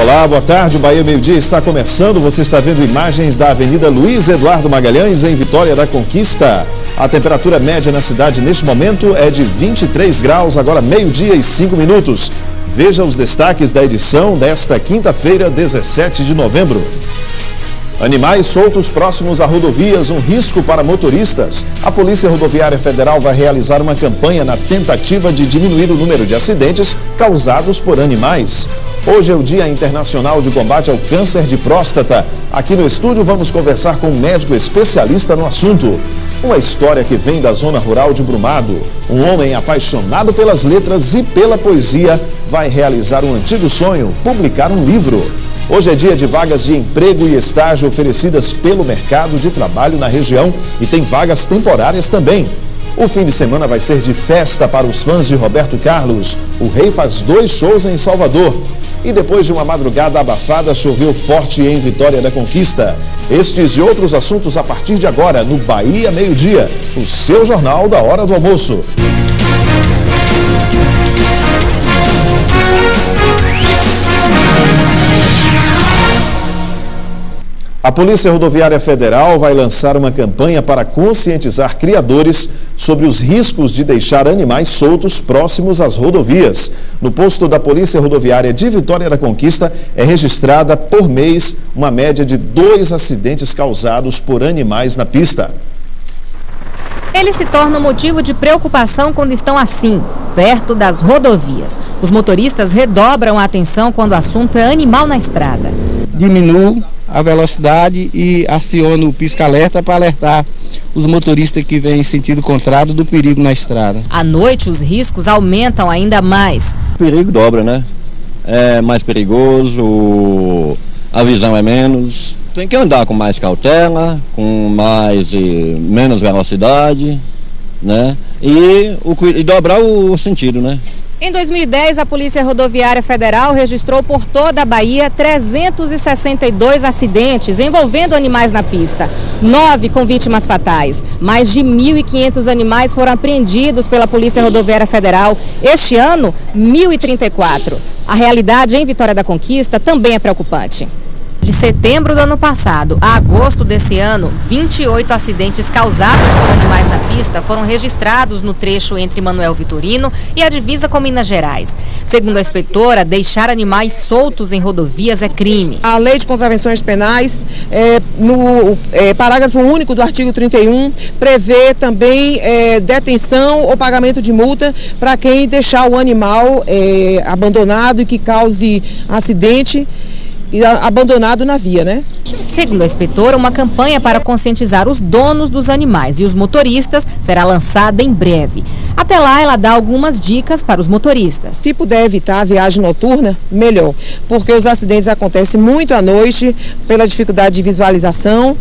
Olá, boa tarde. O Bahia Meio Dia está começando. Você está vendo imagens da Avenida Luiz Eduardo Magalhães, em Vitória da Conquista. A temperatura média na cidade neste momento é de 23 graus, agora meio-dia e 5 minutos. Veja os destaques da edição desta quinta-feira, 17 de novembro. Animais soltos próximos a rodovias, um risco para motoristas. A Polícia Rodoviária Federal vai realizar uma campanha na tentativa de diminuir o número de acidentes causados por animais. Hoje é o Dia Internacional de Combate ao Câncer de Próstata. Aqui no estúdio vamos conversar com um médico especialista no assunto. Uma história que vem da zona rural de Brumado. Um homem apaixonado pelas letras e pela poesia vai realizar um antigo sonho, publicar um livro. Hoje é dia de vagas de emprego e estágio oferecidas pelo mercado de trabalho na região e tem vagas temporárias também. O fim de semana vai ser de festa para os fãs de Roberto Carlos. O Rei faz 2 shows em Salvador. E depois de uma madrugada abafada, choveu forte em Vitória da Conquista. Estes e outros assuntos a partir de agora no Bahia Meio Dia, o seu jornal da hora do almoço. A Polícia Rodoviária Federal vai lançar uma campanha para conscientizar criadores sobre os riscos de deixar animais soltos próximos às rodovias. No posto da Polícia Rodoviária de Vitória da Conquista é registrada por mês uma média de 2 acidentes causados por animais na pista. Eles se tornam motivo de preocupação quando estão assim, perto das rodovias. Os motoristas redobram a atenção quando o assunto é animal na estrada. Diminuo a velocidade e aciono o pisca-alerta para alertar os motoristas que vêm em sentido contrário do perigo na estrada. À noite, os riscos aumentam ainda mais. O perigo dobra, né? É mais perigoso, a visão é menos. Tem que andar com mais cautela, com menos velocidade, né? E dobrar o sentido, né? Em 2010, a Polícia Rodoviária Federal registrou por toda a Bahia 362 acidentes envolvendo animais na pista, 9 com vítimas fatais. Mais de 1.500 animais foram apreendidos pela Polícia Rodoviária Federal. Este ano, 1.034. A realidade em Vitória da Conquista também é preocupante. De setembro do ano passado a agosto desse ano, 28 acidentes causados por animais na pista foram registrados no trecho entre Manuel Vitorino e a divisa com Minas Gerais. Segundo a inspetora, deixar animais soltos em rodovias é crime. A Lei de Contravenções Penais, no parágrafo único do artigo 31, prevê também detenção ou pagamento de multa para quem deixar o animal abandonado e que cause acidente abandonado na via, né? Segundo a inspetora, uma campanha para conscientizar os donos dos animais e os motoristas será lançada em breve. Até lá, ela dá algumas dicas para os motoristas. Se puder evitar a viagem noturna, melhor, porque os acidentes acontecem muito à noite, pela dificuldade de visualização,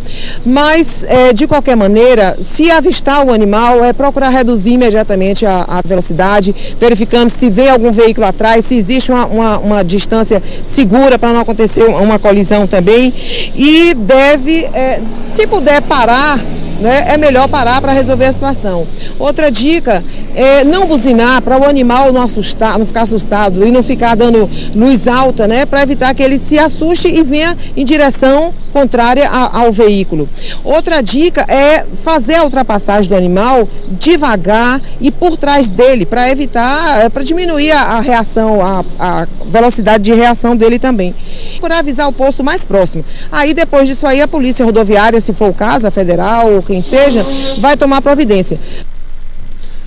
mas, de qualquer maneira, se avistar o animal, é procurar reduzir imediatamente a velocidade, verificando se vem algum veículo atrás, se existe uma distância segura para não acontecer uma colisão também, e deve, se puder parar, né, é melhor parar para resolver a situação. Outra dica é não buzinar, para o animal não ficar assustado e não ficar dando luz alta, né, para evitar que ele se assuste e venha em direção contrária ao veículo. Outra dica é fazer a ultrapassagem do animal devagar e por trás dele, para evitar, para diminuir a reação, a velocidade de reação dele também. Procurar avisar o posto mais próximo. Aí depois disso aí a Polícia Rodoviária, se for o caso, a federal ou quem seja, vai tomar providência.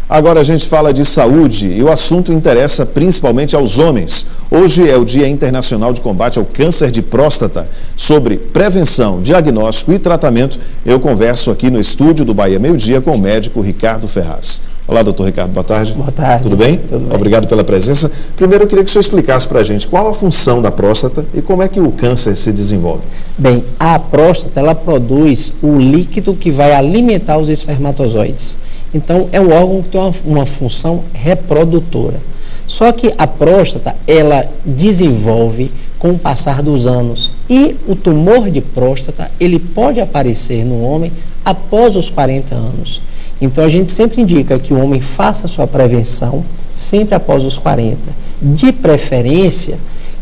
Agora a gente fala de saúde e o assunto interessa principalmente aos homens. Hoje é o Dia Internacional de Combate ao Câncer de Próstata. Sobre prevenção, diagnóstico e tratamento, eu converso aqui no estúdio do Bahia Meio Dia com o médico Ricardo Ferraz. Olá, doutor Ricardo, boa tarde. Boa tarde. Tudo bem? Tudo bem. Obrigado pela presença. Primeiro eu queria que o senhor explicasse para a gente qual a função da próstata e como é que o câncer se desenvolve. Bem, a próstata, ela produz o líquido que vai alimentar os espermatozoides. Então, é um órgão que tem uma função reprodutora. Só que a próstata, ela desenvolve com o passar dos anos. E o tumor de próstata, ele pode aparecer no homem após os 40 anos. Então, a gente sempre indica que o homem faça a sua prevenção sempre após os 40. De preferência,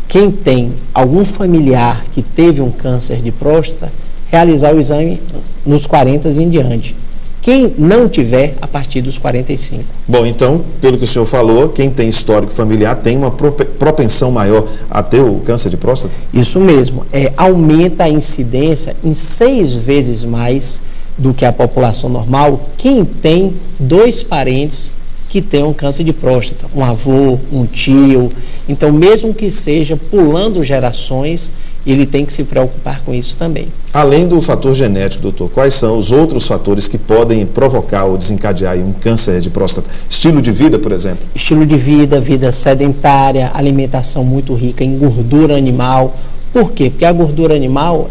quem tem algum familiar que teve um câncer de próstata, realizar o exame nos 40 em diante. Quem não tiver, a partir dos 45. Bom, então, pelo que o senhor falou, quem tem histórico familiar tem uma propensão maior a ter o câncer de próstata? Isso mesmo. Aumenta a incidência em 6 vezes mais do que a população normal quem tem 2 parentes que tenham câncer de próstata. Um avô, um tio. Então, mesmo que seja pulando gerações, ele tem que se preocupar com isso também. Além do fator genético, doutor, quais são os outros fatores que podem provocar ou desencadear um câncer de próstata? Estilo de vida, por exemplo? Estilo de vida, vida sedentária, alimentação muito rica em gordura animal. Por quê? Porque a gordura animal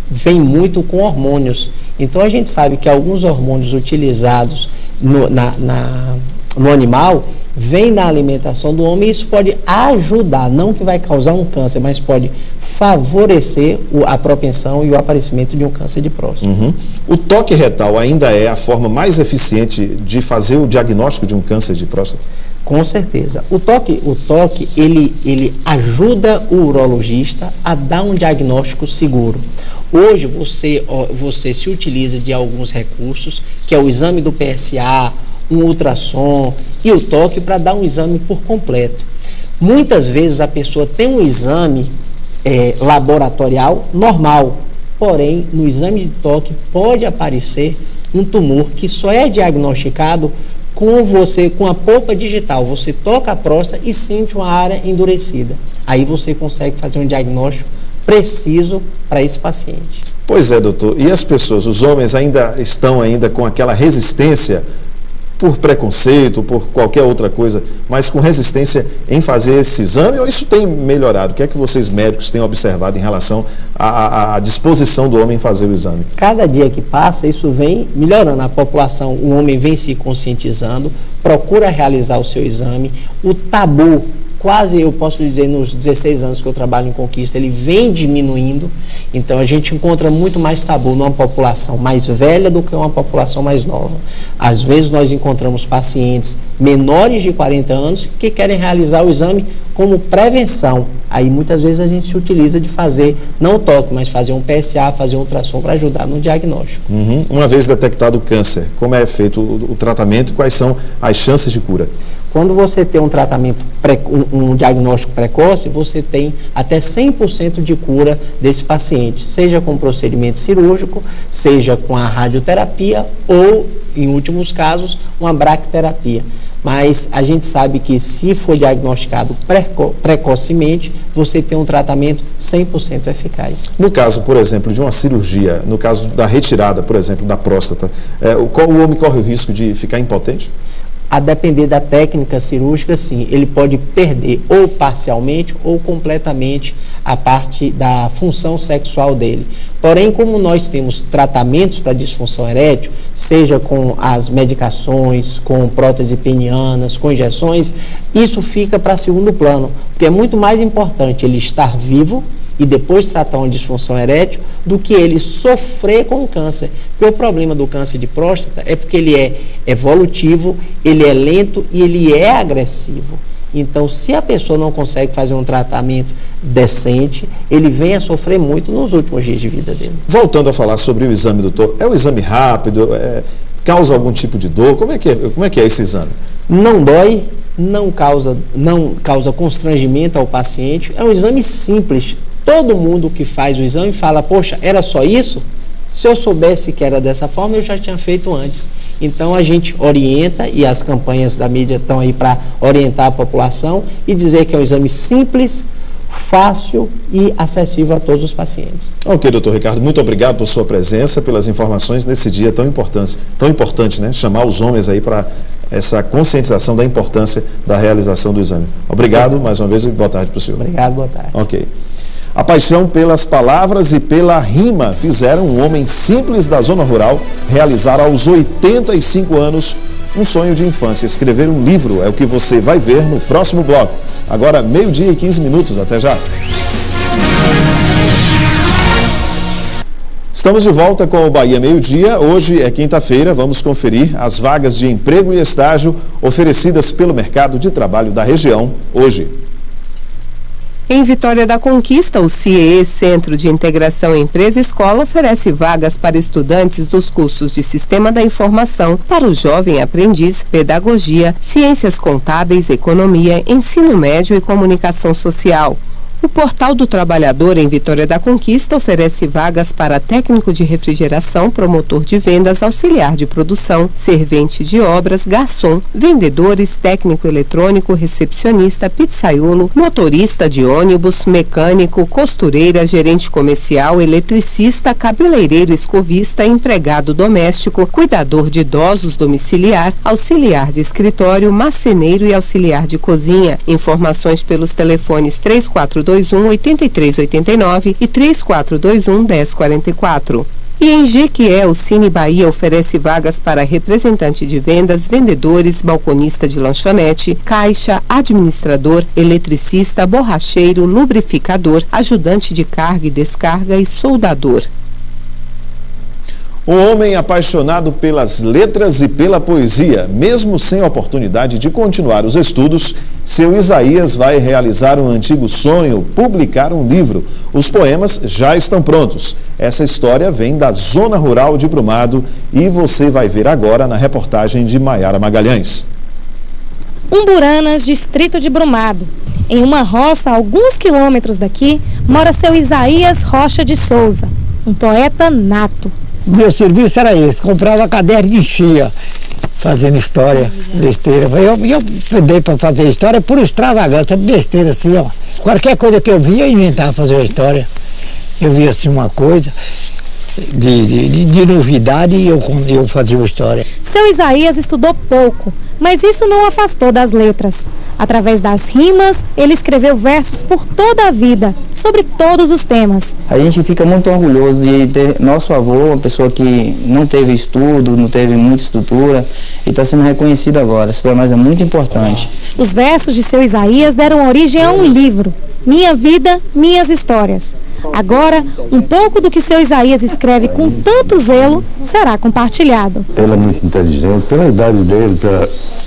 vem muito com hormônios. Então a gente sabe que alguns hormônios utilizados no animal vem na alimentação do homem e isso pode ajudar, não que vai causar um câncer, mas pode favorecer a propensão e o aparecimento de um câncer de próstata. O toque retal ainda é a forma mais eficiente de fazer o diagnóstico de um câncer de próstata? Com certeza. O toque ele ajuda o urologista a dar um diagnóstico seguro. Hoje você se utiliza de alguns recursos, que é o exame do PSA, um ultrassom e o toque para dar um exame por completo. Muitas vezes a pessoa tem um exame laboratorial normal, porém no exame de toque pode aparecer um tumor que só é diagnosticado com a polpa digital. Você toca a próstata e sente uma área endurecida. Aí você consegue fazer um diagnóstico preciso para esse paciente. Pois é, doutor. E as pessoas, os homens estão com aquela resistência por preconceito, por qualquer outra coisa, mas com resistência em fazer esse exame, ou isso tem melhorado? O que é que vocês médicos têm observado em relação à disposição do homem em fazer o exame? Cada dia que passa, isso vem melhorando. A população, o homem vem se conscientizando, procura realizar o seu exame. O tabu, quase eu posso dizer, nos 16 anos que eu trabalho em Conquista, ele vem diminuindo. Então a gente encontra muito mais tabu numa população mais velha do que uma população mais nova. Às vezes nós encontramos pacientes menores de 40 anos que querem realizar o exame como prevenção. Aí muitas vezes a gente se utiliza de fazer, não o toque, mas fazer um PSA, fazer um ultrassom para ajudar no diagnóstico. Uma vez detectado o câncer, como é feito o tratamento e quais são as chances de cura? Quando você tem um tratamento, um diagnóstico precoce, você tem até 100% de cura desse paciente, seja com procedimento cirúrgico, seja com a radioterapia ou, em últimos casos, uma braquiterapia. Mas a gente sabe que se for diagnosticado precocemente, você tem um tratamento 100% eficaz. No caso, por exemplo, de uma cirurgia, no caso da retirada, por exemplo, da próstata, o homem corre o risco de ficar impotente? A depender da técnica cirúrgica, sim, ele pode perder ou parcialmente ou completamente a parte da função sexual dele. Porém, como nós temos tratamentos para disfunção erétil, seja com as medicações, com prótese penianas, com injeções, isso fica para segundo plano, porque é muito mais importante ele estar vivo e depois tratar uma disfunção erétil do que ele sofrer com o câncer. Porque o problema do câncer de próstata é porque ele é evolutivo, ele é lento e ele é agressivo. Então, se a pessoa não consegue fazer um tratamento decente, ele vem a sofrer muito nos últimos dias de vida dele. Voltando a falar sobre o exame, doutor, é um exame rápido? Causa algum tipo de dor? Como é que é esse exame? Não dói, não causa constrangimento ao paciente. É um exame simples. Todo mundo que faz o exame fala, poxa, era só isso? Se eu soubesse que era dessa forma, eu já tinha feito antes. Então a gente orienta, e as campanhas da mídia estão aí para orientar a população e dizer que é um exame simples, fácil e acessível a todos os pacientes. Ok, doutor Ricardo, muito obrigado por sua presença, pelas informações nesse dia tão importante, né? Chamar os homens aí para essa conscientização da importância da realização do exame. Obrigado mais uma vez e boa tarde para o senhor. Obrigado, boa tarde. Ok. A paixão pelas palavras e pela rima fizeram um homem simples da zona rural realizar aos 85 anos um sonho de infância. Escrever um livro é o que você vai ver no próximo bloco. Agora, 12h15. Até já. Estamos de volta com o Bahia Meio Dia. Hoje é quinta-feira. Vamos conferir as vagas de emprego e estágio oferecidas pelo mercado de trabalho da região hoje. Em Vitória da Conquista, o CIE, Centro de Integração Empresa-Escola, oferece vagas para estudantes dos cursos de Sistema da Informação, para o jovem aprendiz, Pedagogia, Ciências Contábeis, Economia, Ensino Médio e Comunicação Social. O Portal do Trabalhador em Vitória da Conquista oferece vagas para técnico de refrigeração, promotor de vendas, auxiliar de produção, servente de obras, garçom, vendedores, técnico eletrônico, recepcionista, pizzaiolo, motorista de ônibus, mecânico, costureira, gerente comercial, eletricista, cabeleireiro, escovista, empregado doméstico, cuidador de idosos domiciliar, auxiliar de escritório, marceneiro e auxiliar de cozinha. Informações pelos telefones 3421-8389 e 3421-1044. E em Jequié, o Cine Bahia oferece vagas para representante de vendas, vendedores, balconista de lanchonete, caixa, administrador, eletricista, borracheiro, lubrificador, ajudante de carga e descarga e soldador. Um homem apaixonado pelas letras e pela poesia, mesmo sem a oportunidade de continuar os estudos, seu Isaías vai realizar um antigo sonho, publicar um livro. Os poemas já estão prontos. Essa história vem da zona rural de Brumado e você vai ver agora na reportagem de Maiara Magalhães. Umburanas, distrito de Brumado. Em uma roça a alguns quilômetros daqui, mora seu Isaías Rocha de Souza, um poeta nato. Meu serviço era esse, comprava caderno e enchia, fazendo história, besteira. Eu dei para fazer história por extravagância, besteira assim, ó. Qualquer coisa que eu via, eu inventava fazer uma história. Eu via assim uma coisa de novidade e eu fazia uma história. Seu Isaías estudou pouco, mas isso não o afastou das letras. Através das rimas, ele escreveu versos por toda a vida, sobre todos os temas. A gente fica muito orgulhoso de ter nosso avô, uma pessoa que não teve estudo, não teve muita estrutura e está sendo reconhecido agora. Isso para nós é muito importante. Os versos de seu Isaías deram origem a um livro, Minha Vida, Minhas Histórias. Agora, um pouco do que seu Isaías escreve com tanto zelo será compartilhado. Ele é muito inteligente, pela idade dele,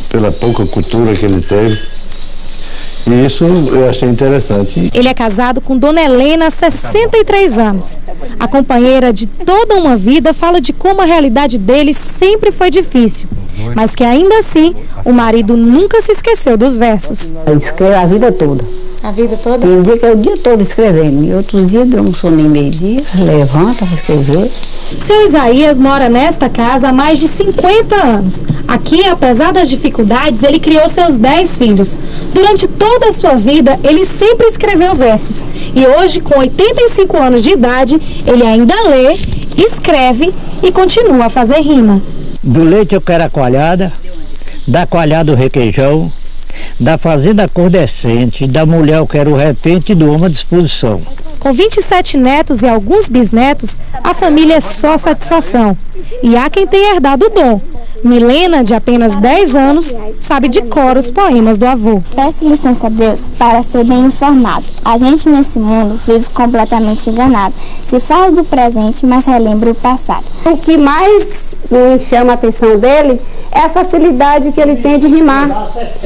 pela pouca cultura que ele teve. E isso eu achei interessante. Ele é casado com Dona Helena há 63 anos. A companheira de toda uma vida fala de como a realidade dele sempre foi difícil, mas que ainda assim o marido nunca se esqueceu dos versos. Eu escrevo a vida toda. A vida toda? Tem dia que é o dia todo escrevendo. E outros dias eu não sou nem meio-dia, levanta para escrever. Seu Isaías mora nesta casa há mais de 50 anos. Aqui, apesar das dificuldades, ele criou seus 10 filhos. Durante toda a sua vida, ele sempre escreveu versos. E hoje, com 85 anos de idade, ele ainda lê, escreve e continua a fazer rima. Do leite eu quero a coalhada, da coalhada o requeijão, da fazenda a cor decente, da mulher eu quero o repente e do homem à disposição. Com 27 netos e alguns bisnetos, a família é só satisfação. E há quem tenha herdado o dom. Milena, de apenas 10 anos, sabe de cor os poemas do avô. Peço licença a Deus para ser bem informado. A gente nesse mundo vive completamente enganado. Se fala do presente, mas relembra o passado. O que mais me chama a atenção dele é a facilidade que ele tem de rimar.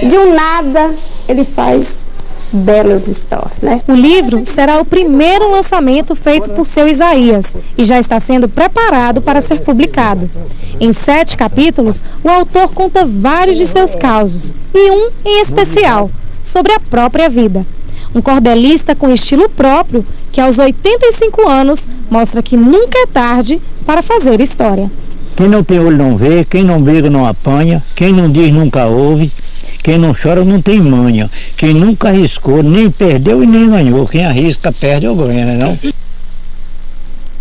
De um nada, ele faz belas histórias, né? O livro será o primeiro lançamento feito por seu Isaías e já está sendo preparado para ser publicado. Em 7 capítulos, o autor conta vários de seus causos e um em especial, sobre a própria vida. Um cordelista com estilo próprio que aos 85 anos mostra que nunca é tarde para fazer história. Quem não tem olho não vê, quem não briga não apanha, quem não diz nunca ouve. Quem não chora não tem manha. Quem nunca arriscou, nem perdeu e nem ganhou. Quem arrisca, perde ou ganha, né não?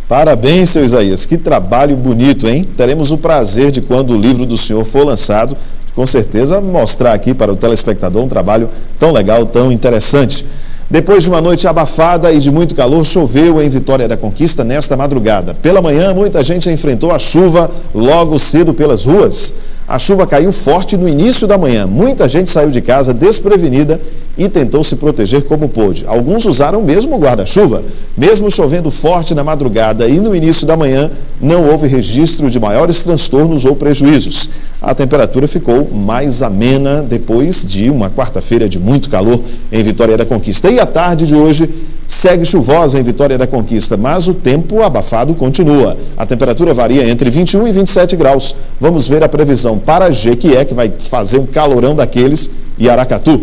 Parabéns, seu Isaías. Que trabalho bonito, hein? Teremos o prazer de, quando o livro do senhor for lançado, com certeza mostrar aqui para o telespectador um trabalho tão legal, tão interessante. Depois de uma noite abafada e de muito calor, choveu em Vitória da Conquista nesta madrugada. Pela manhã, muita gente enfrentou a chuva logo cedo pelas ruas. A chuva caiu forte no início da manhã. Muita gente saiu de casa desprevenida e tentou se proteger como pôde. Alguns usaram mesmo o guarda-chuva. Mesmo chovendo forte na madrugada e no início da manhã, não houve registro de maiores transtornos ou prejuízos. A temperatura ficou mais amena depois de uma quarta-feira de muito calor em Vitória da Conquista. E a tarde de hoje segue chuvosa em Vitória da Conquista, mas o tempo abafado continua. A temperatura varia entre 21 e 27 graus. Vamos ver a previsão para Jequié, que vai fazer um calorão daqueles, e Aracatu.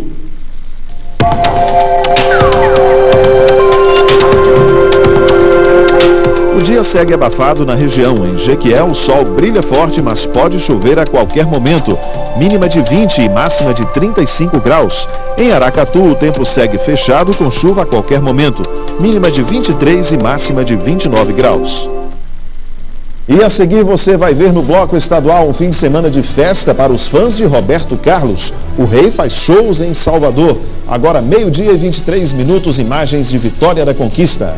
O dia segue abafado na região. Em Jequié, o sol brilha forte, mas pode chover a qualquer momento. Mínima de 20 e máxima de 35 graus. Em Aracatu, o tempo segue fechado com chuva a qualquer momento. Mínima de 23 e máxima de 29 graus. E a seguir você vai ver no Bloco Estadual um fim de semana de festa para os fãs de Roberto Carlos. O rei faz shows em Salvador. Agora 12h e 23 minutos, imagens de Vitória da Conquista.